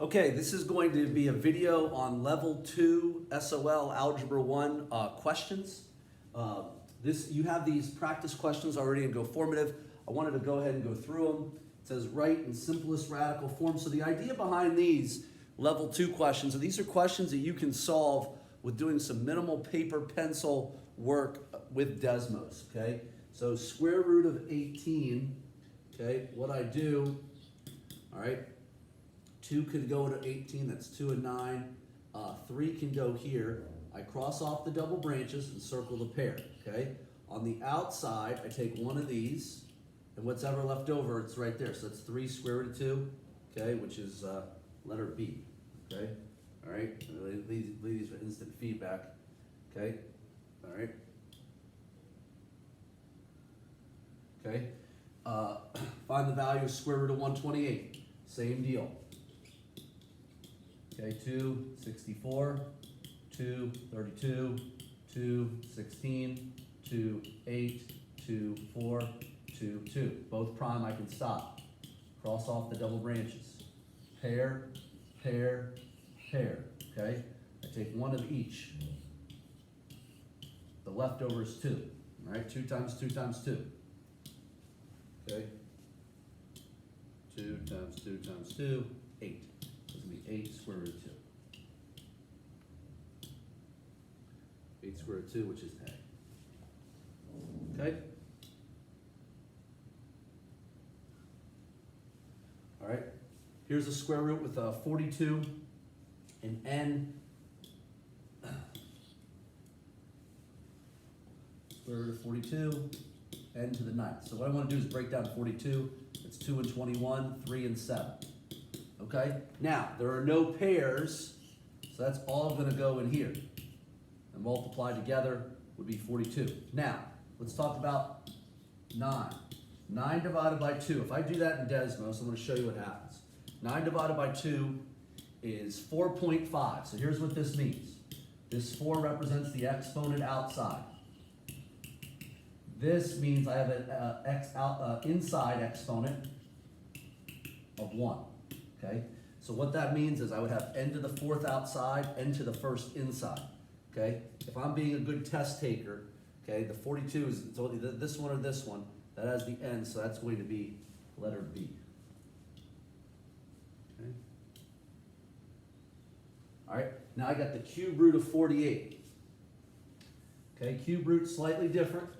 Okay, this is going to be a video on level 2 SOL Algebra 1 questions. You have these practice questions already in GoFormative. I wanted to go ahead and go through them. It says write in simplest radical form. So the idea behind these level 2 questions, and these are questions that you can solve with doing some minimal paper pencil work with Desmos, okay? So square root of 18, okay, what I do, all right, 2 could go to 18, that's 2 and 9. 3 can go here. I cross off the double branches and circle the pair, okay? On the outside, I take one of these, and what's ever left over, it's right there. So that's 3 square root of 2, okay, which is letter B, okay? All right, leave these for instant feedback, okay? All right. Okay, find the value of square root of 128, same deal. Okay, 2, 64, 2, 32, 2, 16, 2, 8, 2, 4, 2, 2. Both prime, I can stop. Cross off the double branches. Pair, pair, pair, okay? I take one of each. The leftover is 2, all right? 2 times 2 times 2. Okay? 2 times 2 times 2, 8. So it's going to be 8 square root of 2. 8 square root of 2, which is A. Okay? All right. Here's a square root with 42 and n. Square root of 42, n to the 9th. So what I want to do is break down 42. It's 2 and 21, 3 and 7. Okay? Now, there are no pairs, so that's all going to go in here. And multiply together would be 42. Now, let's talk about 9. 9 divided by 2. If I do that in Desmos, I'm going to show you what happens. 9 divided by 2 is 4.5. So here's what this means. This 4 represents the exponent outside. This means I have an inside exponent of 1, okay? So what that means is I would have n to the 4th outside, n to the 1st inside, okay? If I'm being a good test taker, okay, the 42 is it's only this one or this one, that has the n, so that's going to be letter B. Okay? All right, now I got the cube root of 48. Okay, cube root slightly different.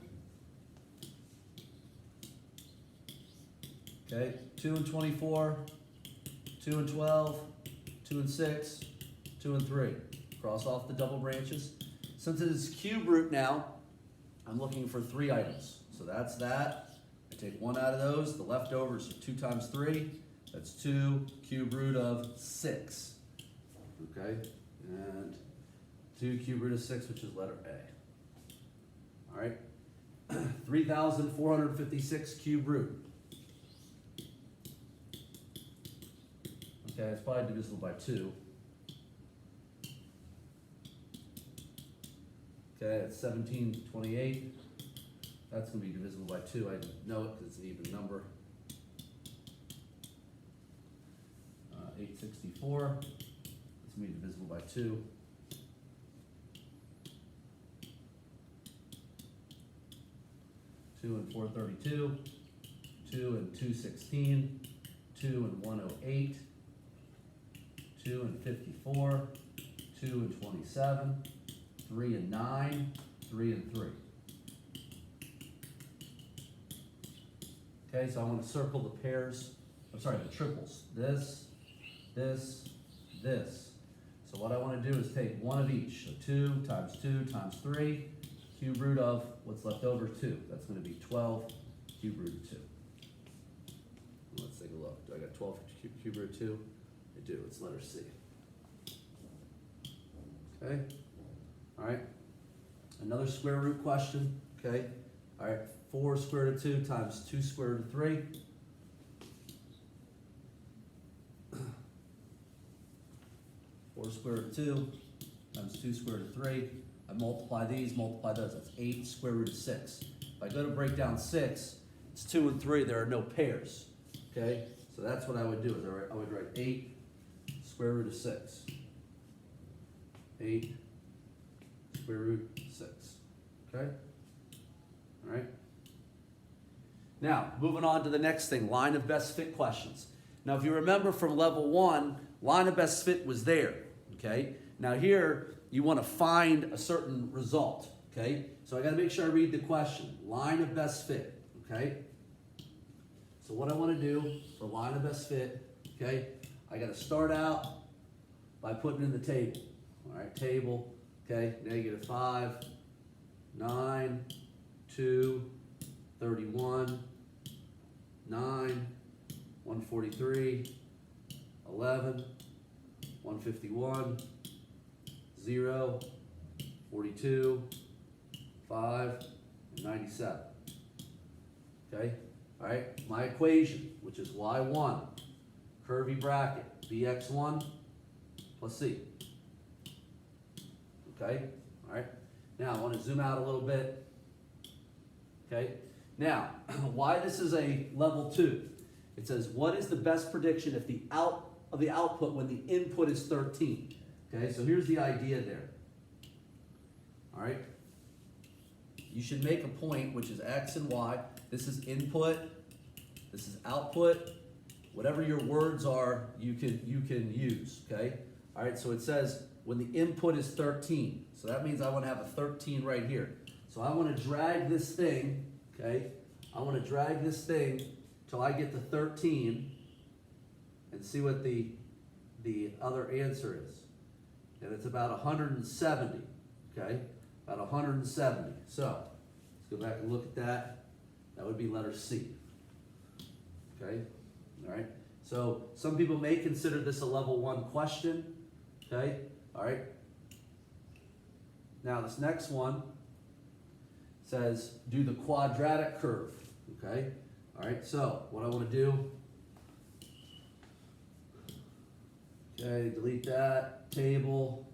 Okay, 2 and 24, 2 and 12, 2 and 6, 2 and 3. Cross off the double branches. Since it is cube root now, I'm looking for 3 items. So that's that. I take 1 out of those. The leftovers are 2 times 3. That's 2 cube root of 6. Okay, and 2 cube root of 6, which is letter A. All right, 3,456 cube root. Okay, it's probably divisible by 2. Okay, it's 1728. That's going to be divisible by 2. I know it because it's an even number. 864. It's going to be divisible by 2. Two and 432. 2 and 216. 2 and 108. 2 and 54, 2 and 27, 3 and 9, 3 and 3. Okay, so I want to circle the pairs, the triples. This, this, this. So what I want to do is take one of each. So 2 times 2 times 3, cube root of what's left over, 2. That's going to be 12 cube root of 2. Let's take a look. Do I got 12 cube root of 2? I do, it's letter C. Okay, all right. Another square root question, okay. All right, 4 square root of 2 times 2 square root of 3. Four square root of 2 times 2 square root of 3. I multiply these, multiply those, that's 8 square root of 6. If I go to break down 6, it's 2 and 3, there are no pairs, okay. So that's what I would do, is I would write 8 square root of 6. 8 square root 6. Okay? All right? Now, moving on to the next thing, line of best fit questions. Now, if you remember from level 1, line of best fit was there. Okay? Now here, you want to find a certain result. Okay? So I got to make sure I read the question. Line of best fit. Okay? So what I want to do for line of best fit, okay, I got to start out by putting in the table. All right, table, okay, -5, 9, 2, 31, 9, 143, 11, 151, 0, 42, 5, and 97. Okay? All right, my equation, which is y1, curvy bracket, bx1 plus c. Okay? All right. Now, I want to zoom out a little bit. Okay? Now, why this is a level 2? It says, what is the best prediction if the output when the input is 13? Okay, so here's the idea there. All right? You should make a point, which is x and y. This is input. This is output. Whatever your words are, you can use. Okay. All right. So it says when the input is 13. So that means I want to have a 13 right here. So I want to drag this thing. Okay. I want to drag this thing till I get to 13, and see what the other answer is. And it's about 170. Okay. About 170. So let's go back and look at that. That would be letter C. Okay, all right. So some people may consider this a level 1 question. Okay, all right. Now this next one says do the quadratic curve. Okay, all right. So what I want to do. Okay, delete that table.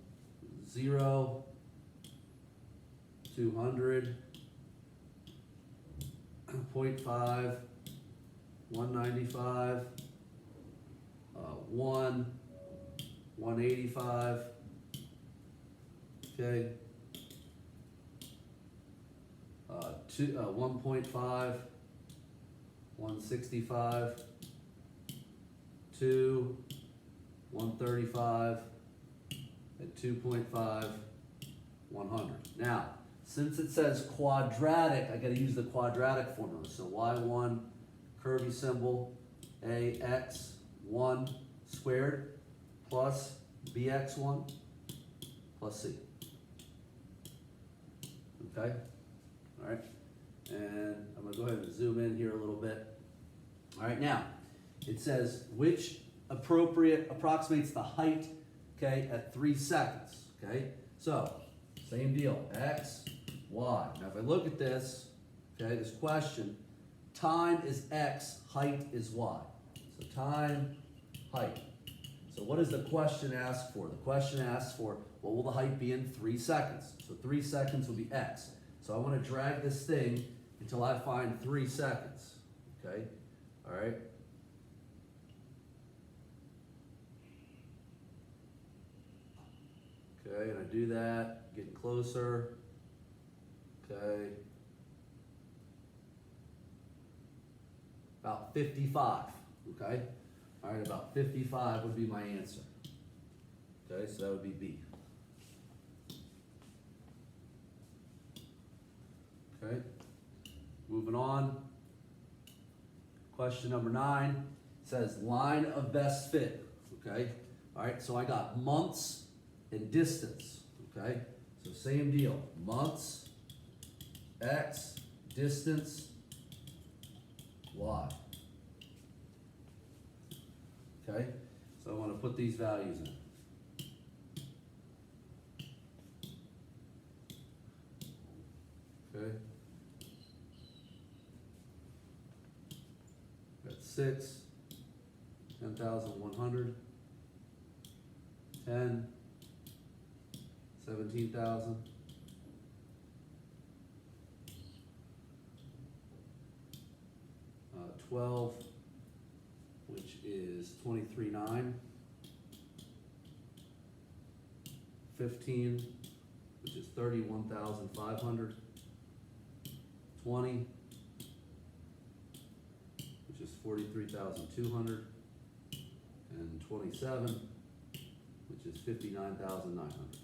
0, 200, 0.5, 195, 1, 185, okay, 1.5, 165, 2, 135, and 2.5, 100. Now, since it says quadratic, I got to use the quadratic formula. So y1, curvy symbol, ax1 squared plus bx1 plus c. Okay? All right. And I'm going to go ahead and zoom in here a little bit. All right, now, it says which approximates the height, okay, at 3 seconds. Okay? So, same deal, x, y. Now, if I look at this, okay, this question, time is x, height is y. So time, height. So what does the question ask for? The question asks for, what will the height be in 3 seconds? So 3 seconds will be x. So I want to drag this thing until I find 3 seconds. Okay? All right? Okay, and I do that, getting closer. Okay. About 55, okay? All right, about 55 would be my answer. Okay, so that would be B. Okay, moving on. Question number 9 says line of best fit, okay? All right, so I got months and distance, okay? So same deal, months, X, distance, Y. Okay, so I want to put these values in. Okay. Got 6, 10,100, 10, 17,000. 12, which is 23,900, 15, which is 31,500. 20, which is 43,200. And 27, which is 59,900.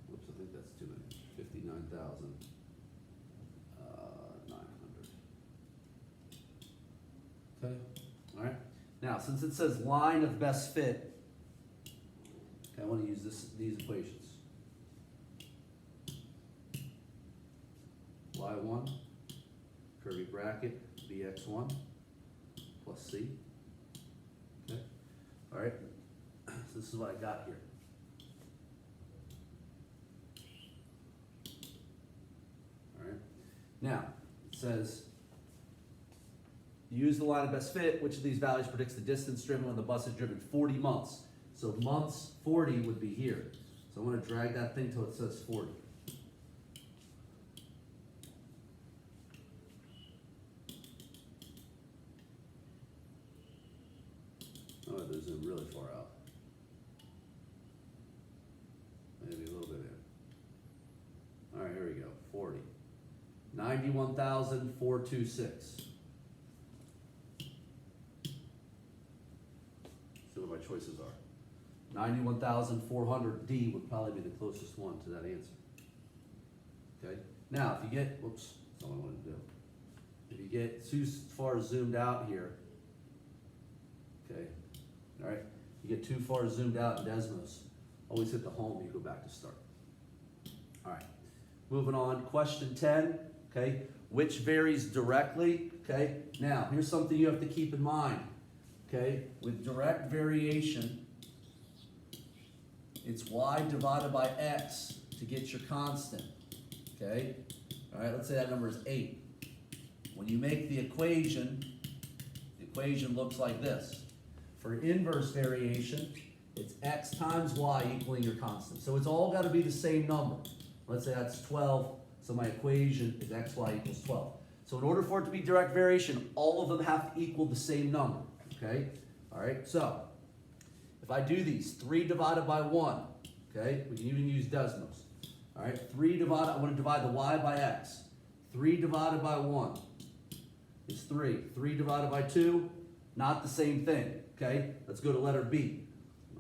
Whoops, I think that's too many. 59,900. Okay, all right. Now, since it says line of best fit, okay, I want to use these equations. Y1, curvy bracket, BX1 plus C. Okay, all right. So this is what I got here. All right. Now, it says, use the line of best fit. Which of these values predicts the distance driven when the bus is driven 40 months? So months 40 would be here. So I'm going to drag that thing till it says 40. Oh, there's a really far out. Maybe a little bit in. All right, here we go. 40. 91,426. See what my choices are. 91,400D would probably be the closest one to that answer. Okay. Now, if you get, whoops, that's all I wanted to do. If you get too far zoomed out here, okay. All right, you get too far zoomed out in Desmos, always hit the home, you go back to start. All right, moving on, question 10, okay, which varies directly, okay? Now, here's something you have to keep in mind, okay? With direct variation, it's y divided by x to get your constant, okay? All right, let's say that number is 8. When you make the equation looks like this. For inverse variation, it's x times y equaling your constant. So it's all got to be the same number. Let's say that's 12, so my equation is xy equals 12. So in order for it to be direct variation, all of them have to equal the same number, okay? All right, so if I do these, 3 divided by 1, okay? We can even use Desmos. All right, I want to divide the y by x. 3 divided by 1 is 3. 3 divided by 2, not the same thing. Okay, let's go to letter B.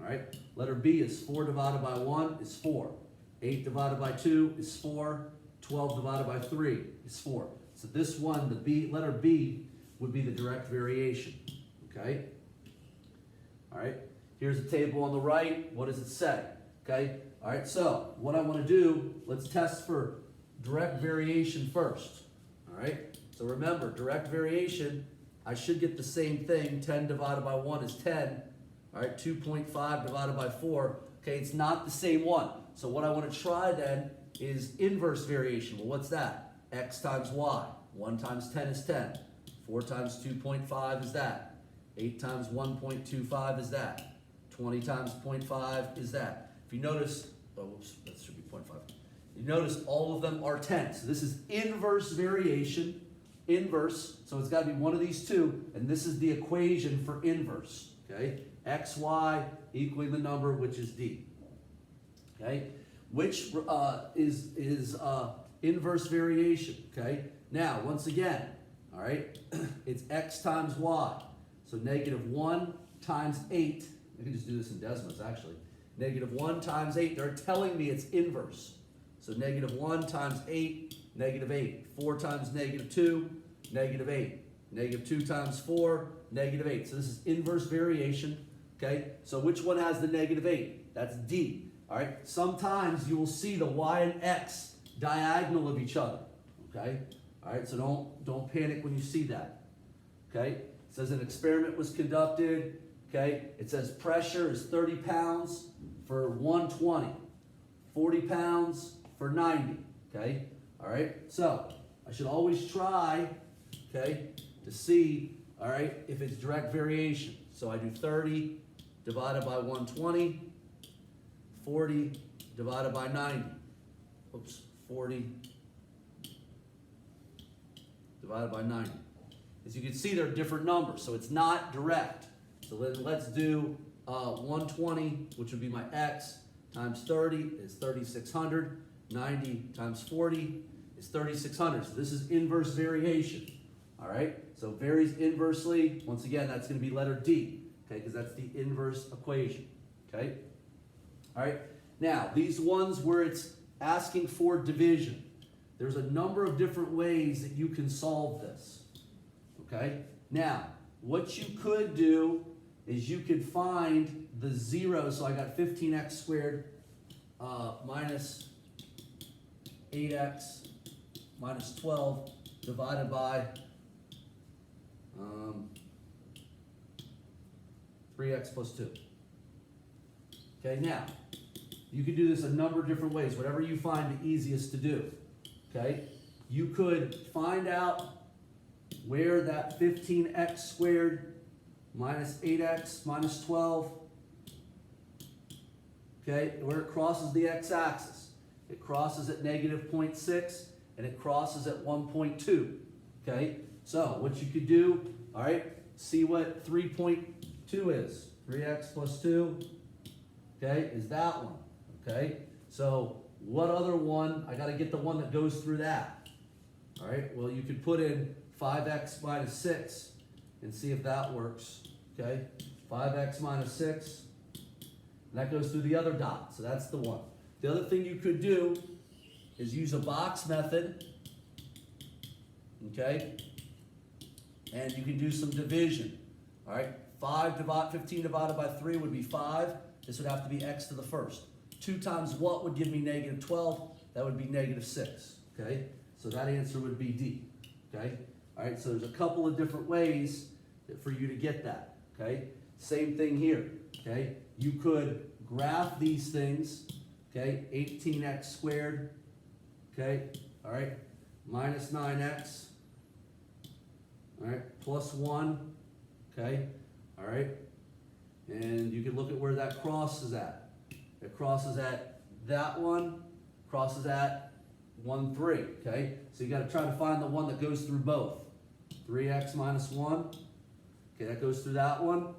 All right, letter B is 4 divided by 1 is 4. 8 divided by 2 is 4. 12 divided by 3 is 4. So this one, letter B, would be the direct variation. Okay? All right, here's a table on the right. What does it say? Okay, all right, so what I want to do, let's test for direct variation first. All right, so remember, direct variation, I should get the same thing. 10 divided by 1 is 10. All right, 2.5 divided by 4. Okay, it's not the same one. So what I want to try then is inverse variation. Well, what's that? X times y. 1 times 10 is 10. 4 times 2.5 is that. 8 times 1.25 is that. 20 times 0.5 is that. If you notice, oh, whoops, that should be 0.5. You notice all of them are 10. So this is inverse variation. Inverse, so it's got to be one of these two, and this is the equation for inverse, okay? xy equaling the number, which is d, okay? Which is inverse variation, okay? Now, once again, all right, it's x times y, so -1 times 8, I can just do this in Desmos, actually. -1 times 8, they're telling me it's inverse. So -1 times 8, -8. 4 times -2, -8. -2 times 4, -8. So this is inverse variation, okay? So which one has the -8? That's D, all right? Sometimes you will see the y and x diagonal of each other, okay? All right, so don't panic when you see that, okay? It says an experiment was conducted, okay? It says pressure is 30 pounds for 120, 40 pounds for 90, okay? All right, so I should always try, okay, to see, all right, if it's direct variation. So I do 30 divided by 120, 40 divided by 90. Oops, 40 divided by 90. As you can see, they're different numbers, so it's not direct. So let's do 120, which would be my x, times 30 is 3,600. 90 times 40 is 3,600. So this is inverse variation. All right? So varies inversely. Once again, that's going to be letter D, okay, because that's the inverse equation. Okay? All right? Now, these ones where it's asking for division, there's a number of different ways that you can solve this. Okay? Now, what you could do is you could find the zero. So I got 15x squared minus 8x minus 12 divided by 3x plus 2. Okay, now, you could do this a number of different ways, whatever you find the easiest to do. Okay, you could find out where that 15x squared minus 8x minus 12, okay, where it crosses the x-axis. It crosses at negative 0.6 and it crosses at 1.2. Okay, so what you could do, all right, see what 3.2 is. 3x plus 2, okay, is that one. Okay, so what other one? I got to get the one that goes through that. All right, well, you could put in 5x minus 6 and see if that works. Okay, 5x minus 6, that goes through the other dot, so that's the one. The other thing you could do is use a box method, okay? And you can do some division, all right? 15 divided by 3 would be 5. This would have to be x to the first. 2 times what would give me negative 12? That would be negative 6, okay? So that answer would be D, okay? All right, so there's a couple of different ways for you to get that, okay? Same thing here, okay? You could graph these things, okay? 18x squared, okay? All right, minus 9x, all right, plus 1, okay? All right, and you can look at where that crosses at. It crosses at that one, crosses at 1, 3, okay? So you got to try to find the one that goes through both. 3x minus 1, okay, that goes through that one,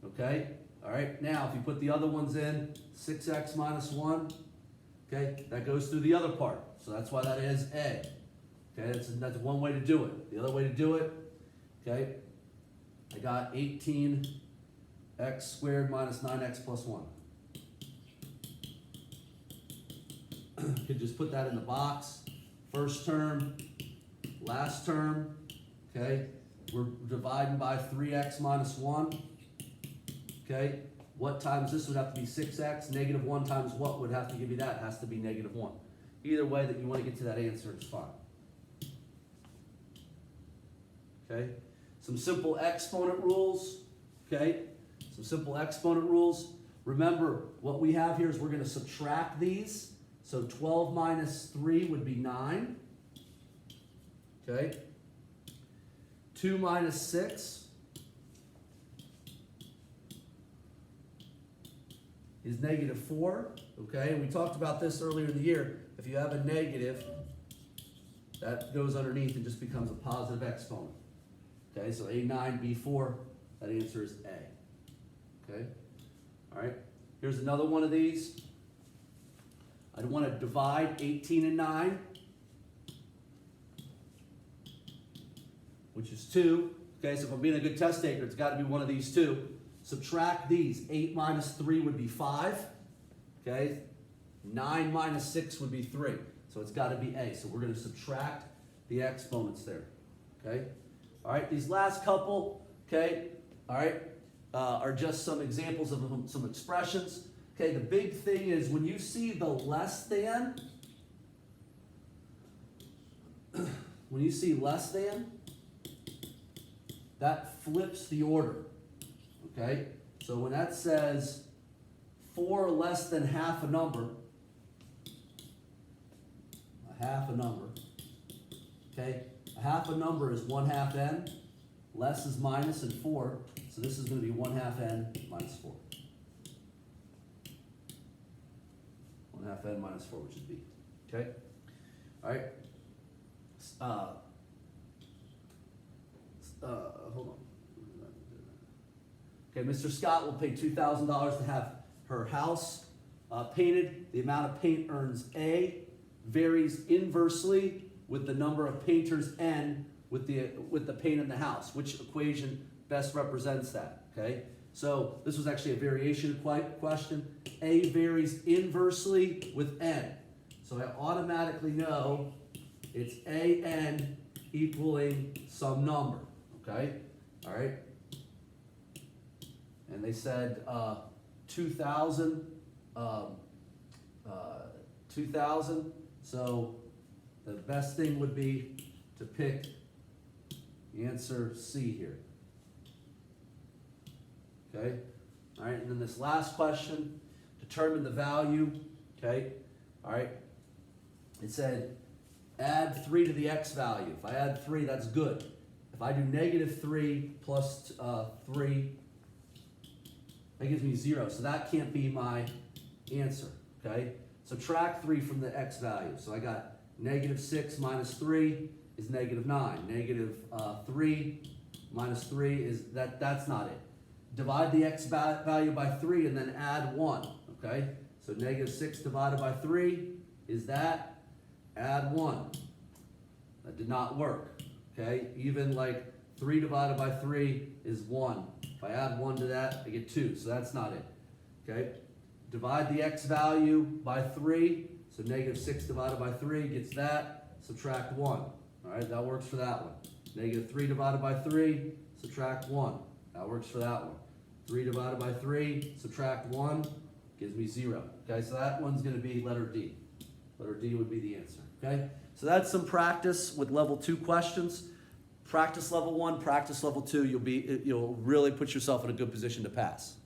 okay? All right, now if you put the other ones in, 6x minus 1, okay, that goes through the other part. So that's why that is A. Okay, that's one way to do it. The other way to do it, okay, I got 18x squared minus 9x plus 1. You could just put that in the box. First term, last term, okay, we're dividing by 3x minus 1. Okay, what times this would have to be 6x, negative 1 times what would have to give you that? It has to be negative 1. Either way that you want to get to that answer is fine. Okay, some simple exponent rules. Okay, some simple exponent rules. Remember, what we have here is we're going to subtract these. So 12 minus 3 would be 9. Okay, 2 minus 6 is negative 4, okay? And we talked about this earlier in the year. If you have a negative, that goes underneath and just becomes a positive exponent. Okay, so A9, B4, that answer is A. Okay, all right. Here's another one of these. I want to divide 18 and 9, which is 2. Okay, so if I'm being a good test taker, it's got to be one of these two. Subtract these. 8 minus 3 would be 5. Okay, 9 minus 6 would be 3. So it's got to be A. So we're going to subtract the exponents there. Okay, all right. These last couple, okay, all right, are just some examples of some expressions. Okay, the big thing is when you see the less than, when you see less than, that flips the order. Okay, so when that says 4 less than half a number, okay, a half a number is 1/2 n, less is minus and 4, so this is going to be 1/2 n minus 4. 1/2 n minus 4, which is B. Okay? All right. Hold on. Okay, Mr. Scott will pay $2,000 to have her house painted, the amount of paint earns A varies inversely with the number of painters N with the paint in the house. Which equation best represents that? Okay, so this was actually a variation question. A varies inversely with N. So I automatically know it's AN equaling some number, okay? All right? And they said 2,000, 2,000. So the best thing would be to pick the answer C here. Okay? All right, and then this last question, determine the value, okay? All right? It said add 3 to the x value. If I add 3, that's good. If I do negative 3 plus 3, that gives me 0. So that can't be my answer, okay? Subtract 3 from the x value. So I got negative 6 minus 3 is negative 9. Negative 3 minus 3 is, that's not it. Divide the x value by 3 and then add 1, okay? So negative 6 divided by 3 is that. Add 1. That did not work, okay? Even like 3 divided by 3 is 1. If I add 1 to that, I get 2, so that's not it, okay? Divide the x value by 3, so negative 6 divided by 3 gets that. Subtract 1, all right? That works for that one. Negative 3 divided by 3, subtract 1. That works for that one. 3 divided by 3, subtract 1, gives me 0. Okay, so that one's going to be letter D. Letter D would be the answer. Okay, so that's some practice with level 2 questions. Practice level 1, practice level 2. You'll really put yourself in a good position to pass.